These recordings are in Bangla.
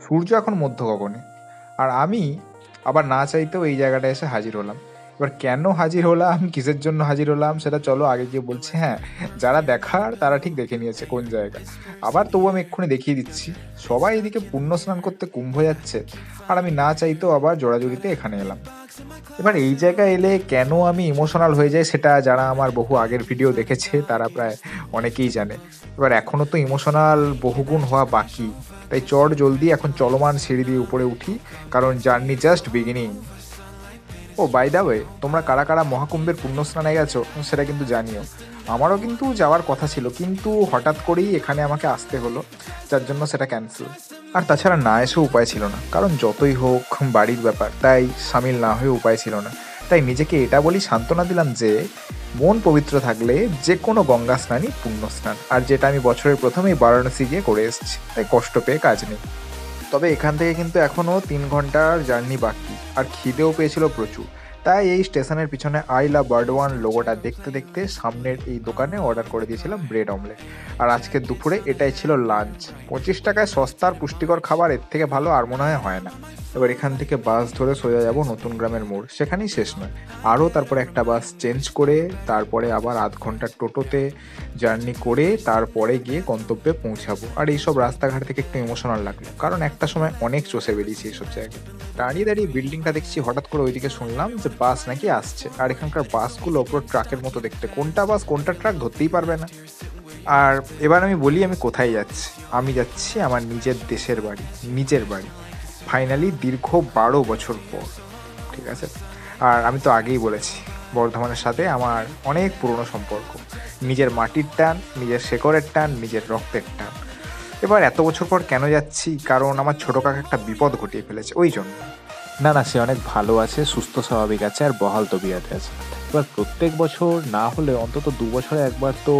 সূর্য এখন মধ্য গগনে। আর আমি আবার না চাইতেও এই জায়গাটায় এসে হাজির হলাম। এবার কেন হাজির হলাম, কিসের জন্য হাজির হলাম সেটা চলো আগে গিয়ে বলছি। হ্যাঁ, যারা দেখার তারা ঠিক দেখে নিয়েছে কোন জায়গা। আবার তবু আমি এক্ষুনি দেখিয়ে দিচ্ছি। সবাই এদিকে পুণ্য স্নান করতে কুম্ভ যাচ্ছে, আর আমি না চাইতেও আবার জোড়াজুড়িতে এখানে এলাম। এবার এই জায়গায় এলে কেন আমি ইমোশনাল হয়ে যাই সেটা যারা আমার বহু আগের ভিডিও দেখেছে তারা প্রায় অনেকেই জানে। এবার এখনও তো ইমোশনাল বহুগুণ হওয়া বাকি। তাই চট জলদি এখন চলমান সিঁড়ি দিয়ে উপরে উঠি, কারণ জার্নি জাস্ট বিগিনিং। ও বাই দা ওয়ে, তোমরা কারা কারা মহাকুম্ভের পুণ্যস্নানে গেছো সেটা কিন্তু জানিও। আমারও কিন্তু যাওয়ার কথা ছিল, কিন্তু হঠাৎ করেই এখানে আমাকে আসতে হলো, যার জন্য সেটা ক্যান্সেল। আর তাছাড়া না এসেও উপায় ছিল না, কারণ যতই হোক বাড়ির ব্যাপার, তাই সামিল না হয়ে উপায় ছিল না। তাই নিজেকে এটা বলি সান্ত্বনা দিলাম যে মন পবিত্র থাকলে যে কোনো গঙ্গা স্নানই পুণ্য স্নান, আর যেটা আমি বছরের প্রথমেই বারাণসী গিয়ে করে এসেছি, তাই কষ্ট পেয়ে কাজ নেই। তবে এখান থেকে কিন্তু এখনও 3 ঘন্টার জার্নি বাকি, আর খিদেও পেয়েছিল প্রচুর। তাই এই স্টেশনের পিছনে আই লাভ বার্ডওয়ান লোগোটা দেখতে দেখতে সামনের এই দোকানে অর্ডার করে দিয়েছিলাম ব্রেড অমলেট। আর আজকে দুপুরে এটাই ছিল লাঞ্চ। 25 টাকায় সস্তার পুষ্টিকর খাবার এর থেকে ভালো আর মনে হয় না। এবার এখান থেকে বাস ধরে সোজা যাব নতুন গ্রামের মোড়, সেখানেই শেষ নয়, আরও তারপরে একটা বাস চেঞ্জ করে তারপরে আবার আধ ঘন্টার টোটোতে জার্নি করে তারপরে গিয়ে গন্তব্যে পৌঁছাবো। আর এইসব রাস্তাঘাট থেকে একটু ইমোশনাল লাগলো, কারণ একটা সময় অনেক চষে বেরিয়েছি এইসব জায়গায়। দাঁড়িয়ে দাঁড়িয়ে বিল্ডিংটা দেখছি, হঠাৎ করে ওইদিকে শুনলাম যে বাস নাকি আসছে। আর এখানকার বাসগুলো পুরো ট্রাকের মতো দেখতে, কোনটা বাস কোনটা ট্রাক ধরতেই পারবে না। আর এবার আমি বলি আমি কোথায় যাচ্ছি। আমি যাচ্ছি আমার নিজের দেশের বাড়ি, নিজের বাড়ি। ফাইনালি দীর্ঘ 12 বছর পর, ঠিক আছে। আর আমি তো আগেই বলেছি বর্ধমানের সাথে আমার অনেক পুরনো সম্পর্ক। নিজের মাটির টান, নিজের শেকড়ের টান, নিজের রক্তের টান। এবার এত বছর পর কেন যাচ্ছি, কারণ আমার ছোটো কাকা একটা বিপদ ঘটিয়ে ফেলেছে, ওই জন্য। না না, সে অনেক ভালো আছে, সুস্থ স্বাভাবিক আছে, আর বহাল তবিয়াতে আছে। এবার প্রত্যেক বছর না হলে অন্তত 2 বছরে একবার তো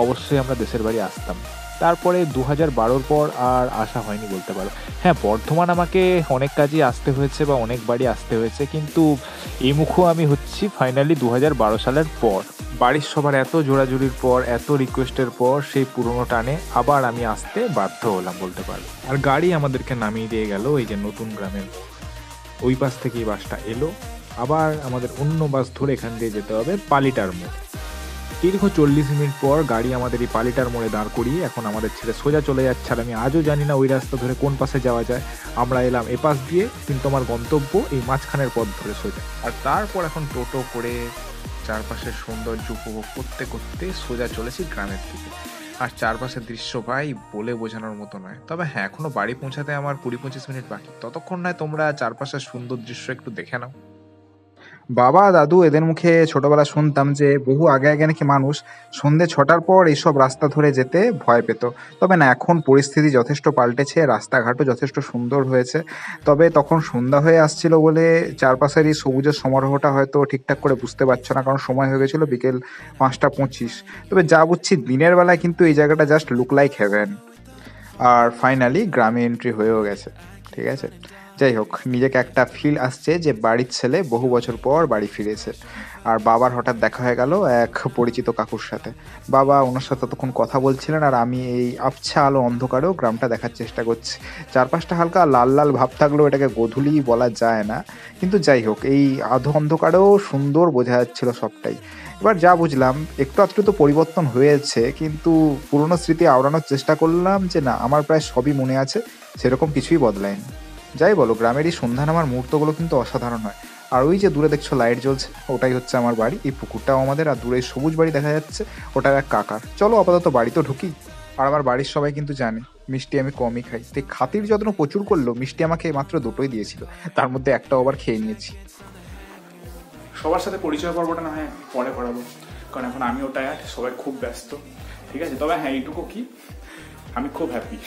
অবশ্যই আমরা দেশের বাড়ি আসতাম। তারপরে 2012-র পর আর আসা হয়নি বলতে পারো। হ্যাঁ, বর্ধমান আমাকে অনেক কাজেই আসতে হয়েছে বা অনেক বাড়ি আসতে হয়েছে, কিন্তু এই মুখও আমি হচ্ছি ফাইনালি 2012 সালের পর। বাড়ির সবার এত জোড়াজুড়ির পর, এত রিকোয়েস্টের পর সেই পুরনো টানে আবার আমি আসতে বাধ্য হলাম বলতে পারো। আর গাড়ি আমাদেরকে নামিয়ে দিয়ে গেল এই যে নতুন গ্রামের ওই পাশ থেকে এই বাসটা এলো। আবার আমাদের অন্য বাস ধরে এখান দিয়ে যেতে হবে পালিটার মোড়। দীর্ঘ 40 মিনিট পর গাড়ি আমাদের এই পালিটার মোড়ে দাঁড় করিয়ে এখন আমাদের ছেড়ে সোজা চলে যাচ্ছে। আর আমি আজও জানি না ওই রাস্তা ধরে কোন পাশে যাওয়া যায়। আমরা এলাম এ পাশ দিয়ে, কিন্তু আমার গন্তব্য এই মাঝখানের পথ ধরে সোজা। আর তারপর এখন টোটো করে চারপাশের সৌন্দর্য উপভোগ করতে করতে সোজা চলেছি গ্রামের দিকে। আর চারপাশের দৃশ্য ভাই বলে বোঝানোর মতো নয়। তবে হ্যাঁ, এখনো বাড়ি পৌঁছাতে আমার 20-25 মিনিট বাকি। ততক্ষণ নয় তোমরা চারপাশের সুন্দর দৃশ্য একটু দেখে নাও। বাবা দাদু এদের মুখে ছোটবেলা শুনতাম যে বহু আগে আগে নাকি মানুষ সন্ধে 6টার পর এইসব রাস্তা ধরে যেতে ভয় পেত। তবে না, এখন পরিস্থিতি যথেষ্ট পাল্টেছে, রাস্তাঘাটও যথেষ্ট সুন্দর হয়েছে। তবে তখন সন্ধ্যা হয়ে আসছিল বলে চারপাশের এই সবুজের সমারোহটা হয়তো ঠিকঠাক করে বুঝতে পারছো না, কারণ সময় হয়ে গেছিলো বিকেল 5টা 25। তবে যা বুঝছি দিনের বেলায় কিন্তু এই জায়গাটা জাস্ট লুক লাইক হেভেন। আর ফাইনালি গ্রামে এন্ট্রি হয়েও গেছে, ঠিক আছে। যাই হোক, নিজেকে একটা ফিল আসছে যে বাড়ির ছেলে বহু বছর পর বাড়ি ফিরেছে। আর বাবার হঠাৎ দেখা হয়ে গেল এক পরিচিত কাকুর সাথে। বাবা ওনার সাথে ততক্ষণ কথা বলছিলেন, আর আমি এই আবছা আলো অন্ধকারেও গ্রামটা দেখার চেষ্টা করছি। চারপাশটা হালকা লাল লাল ভাব থাকলেও এটাকে গোধূলি বলা যায় না, কিন্তু যাই হোক এই আধো অন্ধকারেও সুন্দর বোঝা যাচ্ছিল সবটাই। এবার যা বুঝলাম একটু আধটু তো পরিবর্তন হয়েছে, কিন্তু পুরনো স্মৃতি আওড়ানোর চেষ্টা করলাম যে না, আমার প্রায় সবই মনে আছে, সেরকম কিছুই বদলায়নি। যাই বলো, গ্রামের এই সন্ধ্যা নামার মুহূর্তগুলো কিন্তু অসাধারণ হয়। আর ওই যে দূরে দেখছো লাইট জ্বলছে, ওটাই হচ্ছে আমার বাড়ি। এই পুকুরটাও আমাদের, আর দূরে সবুজ বাড়ি দেখা যাচ্ছে, ওটা এক কাকার। চলো আপাতত বাড়ি তো ঢুকি। আর আমার বাড়ির সবাই কিন্তু জানে মিষ্টি আমি কমই খাই, তাই খাতির যত্ন প্রচুর করলো। মিষ্টি আমাকে মাত্র দুটোই দিয়েছিল, তার মধ্যে একটা আবার খেয়ে নিয়েছি। সবার সাথে পরিচয় পর্বটা না হয় পরে করাবো, কারণ এখন আমিও টায়ার্ড, সবাই খুব ব্যস্ত, ঠিক আছে। তবে হ্যাঁ, এইটুকু কি, আমি খুব হ্যাপি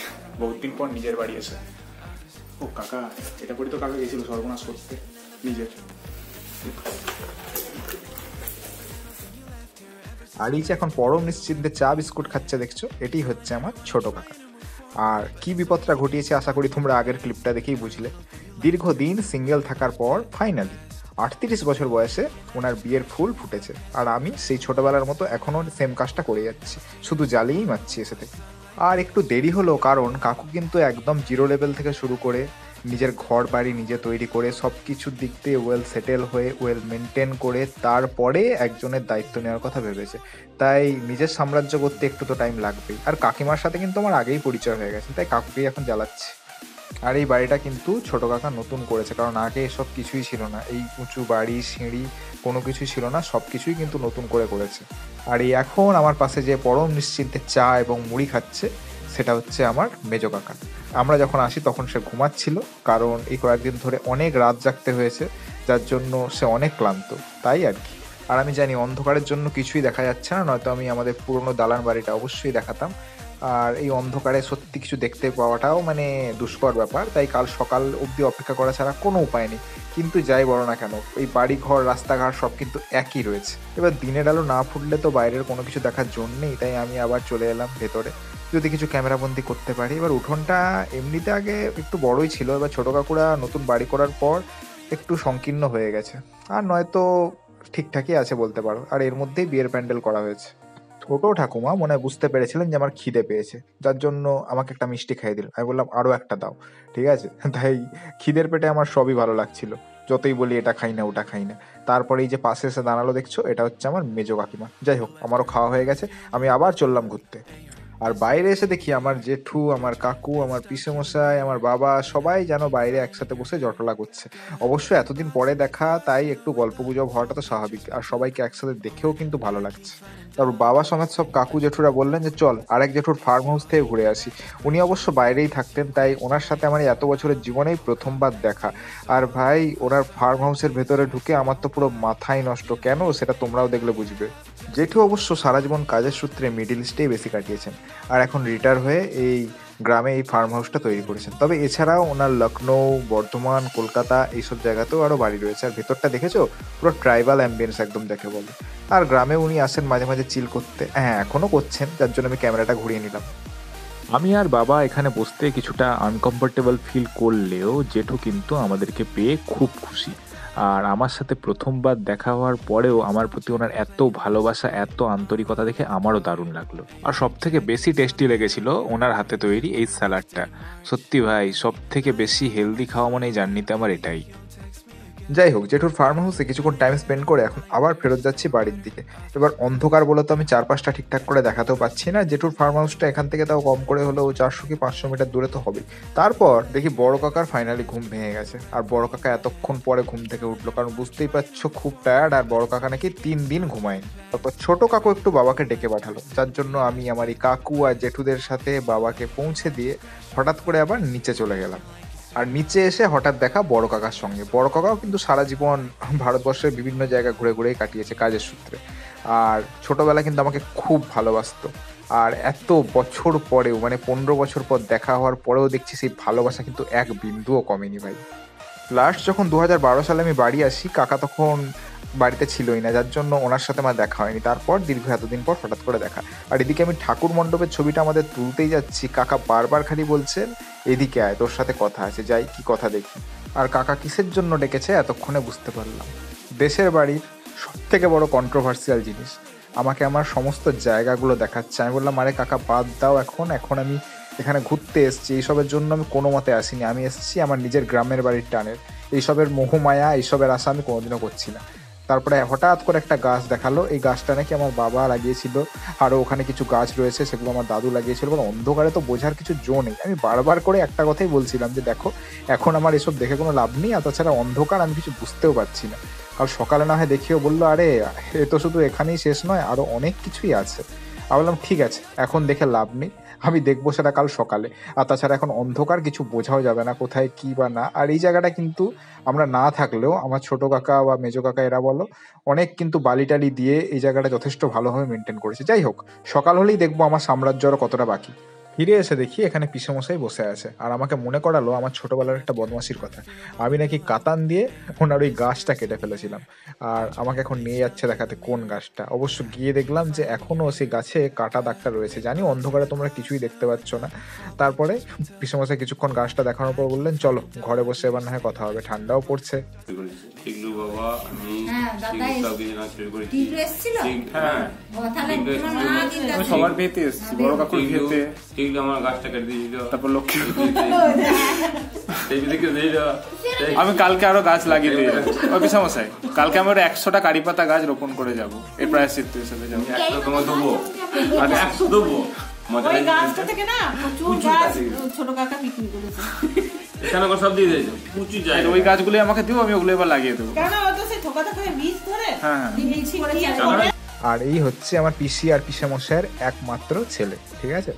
বহুত দিন পর নিজের বাড়ি এসে। ও কাকা, এটা করে তো কাকা গেছিল সর্বনাশ করতে নিজের। আর এই যে এখন পরম নিশ্চিন্তে চা বিস্কুট খাচ্ছে দেখছো, এটি হচ্ছে আমার ছোট কাকা। আর কি বিপদটা ঘটিয়েছে আশা করি তোমরা আগের ক্লিপটা দেখেই বুঝলে। দীর্ঘদিন সিঙ্গেল থাকার পর ফাইনালি 38 বছর বয়সে ওনার বিয়ের ফুল ফুটেছে। আর আমি সেই ছোটবেলার মতো এখনও সেম কাজটা করে যাচ্ছি, শুধু জ্বালিয়েই মারছি এসে থেকে। আর একটু দেরি হলো কারণ কাকু কিন্তু একদম জিরো লেভেল থেকে শুরু করে নিজের ঘর বাড়ি নিজে তৈরি করে সব কিছুর দিক দিয়ে ওয়েল সেটেল হয়ে ওয়েল মেনটেন করে তারপরে একজনের দায়িত্ব নেওয়ার কথা ভেবেছে। তাই নিজের সাম্রাজ্য করতে একটু তো টাইম লাগবেই। আর কাকিমার সাথে কিন্তু আমার আগেই পরিচয় হয়ে গেছে, তাই কাকুকেই এখন জ্বালাচ্ছে। আর এই বাড়িটা কিন্তু ছোট কাকা নতুন করেছে, কারণ আগে এসব কিছুই ছিল না, এই উঁচু বাড়ি সিঁড়ি কোনো কিছুই ছিল না, সব কিছুই কিন্তু নতুন করে করেছে। আর এই এখন আমার পাশে যে পরম নিশ্চিন্তে চা এবং মুড়ি খাচ্ছে সেটা হচ্ছে আমার মেজো কাকা। আমরা যখন আসি তখন সে ঘুমাচ্ছিল, কারণ এই কয়েকদিন ধরে অনেক রাত জাগতে হয়েছে, যার জন্য সে অনেক ক্লান্ত, তাই আর কি। আর আমি জানি অন্ধকারের জন্য কিছুই দেখা যাচ্ছে না, নয়তো আমি আমাদের পুরনো দালান বাড়িটা অবশ্যই দেখাতাম। আর এই অন্ধকারে সত্যি কিছু দেখতে পাওয়াটাও মানে দুষ্কর ব্যাপার, তাই কাল সকাল অবধি অপেক্ষা করা ছাড়া কোনো উপায় নেই। কিন্তু যাই বলো না কেন, এই বাড়ি ঘর রাস্তাঘাট সব কিন্তু একই রয়েছে। এবার দিনের আলো না ফুটলে তো বাইরের কোনো কিছু দেখার জন্যেই, তাই আমি আবার চলে এলাম ভেতরে, যদি কিছু ক্যামেরাবন্দি করতে পারি। এবার উঠোনটা এমনিতে আগে একটু বড়ই ছিল, এবার ছোটো কাকুরা নতুন বাড়ি করার পর একটু সংকীর্ণ হয়ে গেছে, আর নয়তো ঠিকঠাকই আছে বলতে পারো। আর এর মধ্যেই বিয়ের প্যান্ডেল করা হয়েছে। ছোট ঠাকুমা মনে হয় বুঝতে পেরেছিলেন যে আমার খিদে পেয়েছে, যার জন্য আমাকে একটা মিষ্টি খাইয়ে দিল। আমি বললাম আরও একটা দাও, ঠিক আছে। তাই খিদের পেটে আমার সবই ভালো লাগছিল, যতই বলি এটা খাই না ওটা খাই না। তারপরে এই যে পাশে এসে দাঁড়ালো দেখছো, এটা হচ্ছে আমার মেজো কাকিমা। যাই হোক, আমারও খাওয়া হয়ে গেছে, আমি আবার চললাম ঘুরতে। আর বাইরে এসে দেখি আমার জেঠু, আমার কাকু, আমার পিসেমশাই, আমার বাবা সবাই যেন বাইরে একসাথে বসে জটলা করছে। অবশ্য এতদিন পরে দেখা, তাই একটু গল্পগুজব হওয়াটা তো স্বাভাবিক, আর সবাইকে একসাথে দেখেও কিন্তু ভালো লাগছে। তারপর বাবা সমেত সব কাকু জেঠুরা বললেন যে চল আরেক জেঠুর ফার্ম হাউস থেকে ঘুরে আসি। উনি অবশ্য বাইরেই থাকতেন, তাই ওনার সাথে আমার এত বছরের জীবনেই প্রথমবার দেখা। আর ভাই, ওনার ফার্ম হাউসের ভেতরে ঢুকে আমার তো পুরো মাথাই নষ্ট। কেন, সেটা তোমরাও দেখলে বুঝবে। জেঠু অবশ্য সারা জীবন কাজের সূত্রে মিডিল ইস্টেই বেশি কাটিয়েছেন, আর এখন রিটায়ার হয়ে এই গ্রামে এই ফার্ম হাউসটা তৈরি করেছেন। তবে এছাড়াও ওনার লখনৌ, বর্ধমান, কলকাতা এইসব জায়গাতেও আরও বাড়ি রয়েছে। আর ভেতরটা দেখেছো, পুরো ট্রাইবাল অ্যাম্বিয়েন্স একদম দেখে বলে। আর গ্রামে উনি আসেন মাঝে মাঝে চিল করতে, হ্যাঁ এখনও করছেন, যার জন্য আমি ক্যামেরাটা ঘুরিয়ে নিলাম। আমি আর বাবা এখানে বসতে কিছুটা আনকমফোর্টেবল ফিল করলেও জেঠু কিন্তু আমাদেরকে পেয়ে খুব খুশি। আর আমার সাথে প্রথমবার দেখা হওয়ার পরেও আমার প্রতি ওনার এত ভালোবাসা, এত আন্তরিকতা দেখে আমারও দারুণ লাগলো। আর সব থেকে বেশি টেস্টি লেগেছিল ওনার হাতে তৈরি এই স্যালাডটা। সত্যি ভাই, সব থেকে বেশি হেলদি খাওয়া মানে এই জার্নিতে আমার এটাই। যাই হোক, জেঠুর ফার্ম হাউসে কিছুক্ষণ টাইম স্পেন্ড করে এখন আবার ফেরত যাচ্ছি বাড়ির দিকে। এবার অন্ধকার বলে তো আমি চারপাশটা ঠিকঠাক করে দেখাতেও পাচ্ছি না। জেঠুর ফার্ম হাউসটা এখান থেকে তাও কম করে হলেও 400 কি 500 মিটার দূরে তো হবেই। তারপর দেখি বড় কাকার ফাইনালি ঘুম ভেঙে গেছে, আর বড় কাকা এতক্ষণ পরে ঘুম থেকে উঠলো, কারণ বুঝতেই পারছো খুব টায়ার্ড, আর বড় কাকা নাকি 3 দিন ঘুমায়নি। তারপর ছোট কাকু একটু বাবাকে ডেকে পাঠালো, যার জন্য আমি আমার এই কাকু আর জেঠুদের সাথে বাবাকে পৌঁছে দিয়ে হঠাৎ করে আবার নিচে চলে গেলাম। আর নিচে এসে হঠাৎ দেখা বড় কাকার সঙ্গে। বড় কাকাও কিন্তু সারা জীবন ভারতবর্ষের বিভিন্ন জায়গা ঘুরে ঘুরেই কাটিয়েছে কাজের সূত্রে, আর ছোটবেলা কিন্তু আমাকে খুব ভালোবাসতো। আর এত বছর পরেও, মানে 15 বছর পর দেখা হওয়ার পরেও দেখছি সেই ভালোবাসা কিন্তু এক বিন্দুও কমেনি ভাই। লাস্ট যখন 2012 সালে আমি বাড়ি আসি, কাকা তখন বাড়িতে ছিলই না, যার জন্য ওনার সাথে আমার দেখা হয়নি। তারপর দীর্ঘ এতদিন পর হঠাৎ করে দেখা। আর এদিকে আমি ঠাকুর মণ্ডপের ছবিটা আমাদের তুলতেই যাচ্ছি, কাকা বারবার খালি বলছেন এদিকে আয়, তোর সাথে কথা আছে, যাই কি কথা দেখি। আর কাকা কিসের জন্য ডেকেছে এতক্ষণে বুঝতে পারলাম। দেশের বাড়ির সব থেকে বড় কন্ট্রোভার্সিয়াল জিনিস আমাকে আমার সমস্ত জায়গাগুলো দেখাচ্ছে। আমি বললাম আরে কাকা বাদ দাও, এখন আমি এখানে ঘুরতে এসেছি, এইসবের জন্য আমি কোনো মতে আসিনি। আমি এসেছি আমার নিজের গ্রামের বাড়ির টানের, এইসবের মোহমায়া, এইসবের আশা আমি কোনোদিনও করছি না। তারপরে হঠাৎ করে একটা গাছ দেখালো, এই গাছটা নাকি আমার বাবা লাগিয়েছিল, আরও ওখানে কিছু গাছ রয়েছে সেগুলো আমার দাদু লাগিয়েছিল। কারণ অন্ধকারে তো বোঝার কিছু জো নেই। আমি বারবার করে একটা কথাই বলছিলাম যে দেখো, এখন আমার এসব দেখে কোনো লাভ নেই, আর তাছাড়া অন্ধকার, আমি কিছু বুঝতেও পারছি না। কাল সকালে না হয় দেখিও বললো আরে এ তো শুধু এখানেই শেষ নয়, আরও অনেক কিছুই আছে। আমি বললাম ঠিক আছে, এখন দেখে লাভ নেই, আমি দেখবো সেটা কাল সকালে। আর তাছাড়া এখন অন্ধকার, কিছু বোঝাও যাবে না কোথায় কি বা না। আর এই জায়গাটা কিন্তু আমরা না থাকলেও আমার ছোট কাকা বা মেজো কাকা এরা বলো, অনেক কিন্তু বালি টালি দিয়ে এই জায়গাটা যথেষ্ট ভালোভাবে মেনটেন করেছে। যাই হোক, সকাল হলেই দেখবো আমার সাম্রাজ্য আরও কতটা বাকি। ফিরে এসে দেখি এখানে পিসেমশাই বসে আছে, আর আমাকে মনে করালো আমার ছোটবেলার একটা বদমাশির কথা। আমি নাকি কাতান দিয়ে ওনার ওই গাছটা কেটে ফেলেছিলাম, আর আমাকে এখন নিয়ে যাচ্ছে দেখাতে কোন গাছটা। অবশ্য গিয়ে দেখলাম যে এখনও সেই গাছে কাটা দাগটা রয়েছে। জানি অন্ধকারে তোমরা কিছুই দেখতে পাচ্ছ না। তারপরে পিসেমশাই কিছুক্ষণ গাছটা দেখানোর পর বললেন চলো ঘরে বসে এবার না হয় কথা হবে, ঠান্ডাও পড়ছে। টিকলু বাবা, আমি দাদা এসেছিল। হ্যাঁ, আমি সবার বিয়েতে এসেছি, বড় কাকুর বিয়েতে। টিকলু আমার গাছটা কেটে দিয়েছিল, তারপর লক্ষ্মী টিভি দেখে দিয়েছিল। আমি কালকে আরো গাছ লাগিয়ে দিয়ে যাবো। ওই পিসামশাই, কালকে আমি 100টা কারি পাতা গাছ রোপণ করে যাবো, এর প্রায়শ্চিত্ত হিসেবে যাবো। 100 তোমায় দেবো, আর 100 দেবো। মজা ওই লাগছে। গাছটা থেকে না প্রচুর গাছ ছোট কাকা বিক্রি করেছে। এখানে আবার সব দিয়ে দিয়েছে, প্রচুর আর জায়গা। ওই গাছগুলো আমাকে দিও, আমি ওগুলো এবার লাগিয়ে দেবো। কেন ও তো সেই থোকা থোকা বীজ ধরে হ্যাঁ। দিয়েছি করে আর এই হচ্ছে আমার পিসি আর পিসেমশাইয়ের একমাত্র ছেলে, ঠিক আছে।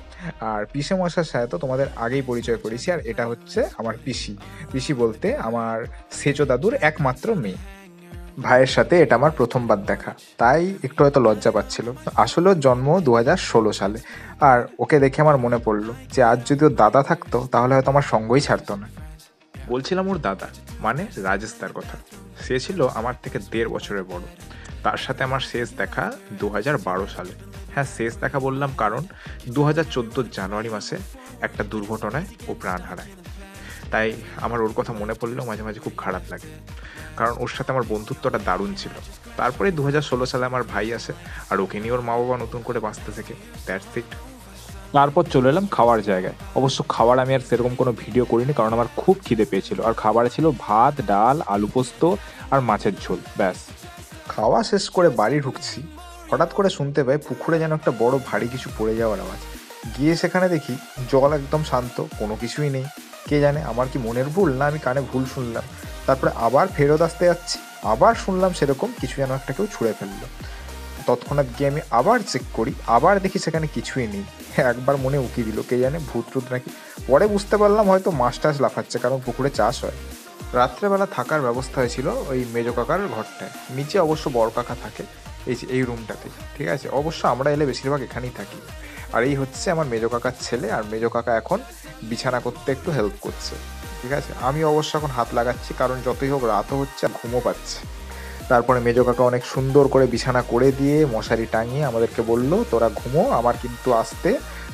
আর পিসেমশাইয়ের সাথে তো তোমাদের আগেই পরিচয় করেছি। আর এটা হচ্ছে আমার পিসি। পিসি বলতে আমার সেজো দাদুর একমাত্র মেয়ে। ভাইয়ের সাথে এটা আমার প্রথমবার দেখা, তাই একটু হয়তো লজ্জা পাচ্ছিল। আসলে ওর জন্ম 2016 সালে। আর ওকে দেখে আমার মনে পড়লো যে আজ যদি ওর দাদা থাকতো তাহলে হয়তো আমার সঙ্গই ছাড়তো না। বলছিলাম ওর দাদা মানে রাজেশ তার কথা। সে ছিল আমার থেকে 1.5 বছরের বড়। তার সাথে আমার শেষ দেখা 2012 সালে। হ্যাঁ, শেষ দেখা বললাম কারণ 2014 জানুয়ারি মাসে একটা দুর্ঘটনায় ও প্রাণ হারায়। তাই আমার ওর কথা মনে পড়লেও মাঝে মাঝে খুব খারাপ লাগে, কারণ ওর সাথে আমার বন্ধুত্বটা দারুণ ছিল। তারপরে 2016 সালে আমার ভাই আসে, আর ওকে নিয়ে ওর মা বাবা নতুন করে বাঁচতে শেখে। That's it. তারপর চলে এলাম খাওয়ার জায়গায়। অবশ্য খাবার আমি আর সেরকম কোনো ভিডিও করিনি, কারণ আমার খুব খিদে পেয়েছিল। আর খাবারে ছিল ভাত, ডাল, আলু পোস্ত আর মাছের ঝোল, ব্যাস। খাওয়া শেষ করে বাড়ি ঢুকছি, হঠাৎ করে শুনতে পাই পুকুরে যেন একটা বড় ভারী কিছু পড়ে যাওয়ার আওয়াজ। গিয়ে সেখানে দেখি জল একদম শান্ত, কোনো কিছুই নেই। কে জানে আমার কি মনের ভুল না আমি কানে ভুল শুনলাম। তারপরে আবার ফেরত আসতে যাচ্ছি, আবার শুনলাম সেরকম কিছু যেন একটা কেউ ছুঁড়ে ফেললো। তৎক্ষণাৎ গিয়ে আমি আবার চেক করি, আবার দেখি সেখানে কিছুই নেই। একবার মনে উকি দিল কে জানে ভূত টুত নাকি। পরে বুঝতে পারলাম হয়তো মাছ টাছ লাফাচ্ছে, কারণ পুকুরে চাষ হয়। রাত্রেবেলা থাকার ব্যবস্থা হয়েছিল ওই মেজো কাকার ঘরটায়। নিচে অবশ্য বড় কাকা থাকে এই রুমটাতে, ঠিক আছে। অবশ্য আমরা এলে বেশিরভাগ এখানেই থাকি। আর এই হচ্ছে আমার মেজো কাকার ছেলে। আর মেজো কাকা এখন বিছানা করতে একটু হেল্প করছে, ঠিক আছে। আমি অবশ্য এখন হাত লাগাচ্ছি, কারণ যতই হোক রাতও হচ্ছে, ঘুমও পাচ্ছে। তারপরে মেজো কাকা অনেক সুন্দর করে বিছানা করে দিয়ে মশারি টাঙিয়ে আমাদেরকে বলল, তোরা ঘুমো, আমার কিন্তু আসতে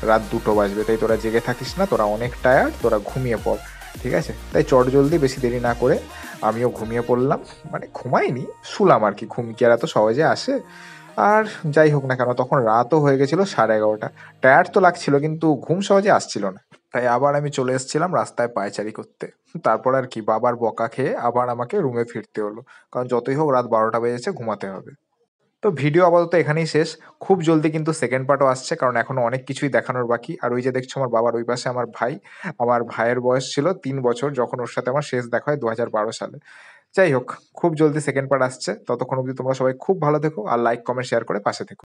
রাত 2টো বাজবে, তাই তোরা জেগে থাকিস না, তোরা অনেক টায়ার্ড, তোরা ঘুমিয়ে পড়, ঠিক আছে। তাই চট জলদি বেশি দেরি না করে আমিও ঘুমিয়ে পড়লাম। মানে ঘুমাইনি, শুলাম আর কি। ঘুম কি আর এত সহজে আসে? আর যাই হোক না কেন, তখন রাতও হয়ে গেছিল 11:30। টায়ার্ড তো লাগছিল, কিন্তু ঘুম সহজে আসছিল না। তাই আবার আমি চলে এসেছিলাম রাস্তায় পায়চারি করতে। তারপর আর কি, বাবার বকা খেয়ে আবার আমাকে রুমে ফিরতে হলো, কারণ যতই হোক রাত 12টা বেজেছে, ঘুমাতে হবে। তো ভিডিও আপাতত এখানেই শেষ। খুব জলদি কিন্তু সেকেন্ড পার্টও আসছে, কারণ এখনো অনেক কিছুই দেখানোর বাকি। আর ওই যে দেখছো আমার বাবার ওই পাশে আমার ভাই। আমার ভাইয়ের বয়স ছিল 3 বছর যখন ওর সাথে আমার শেষ দেখা হয় 2012 সালে। যাই হোক, খুব জলদি সেকেন্ড পার্ট আসছে। ততক্ষণ অবধি তোমরা সবাই খুব ভালো থেকো, আর লাইক কমেন্ট শেয়ার করে পাশে থেকো।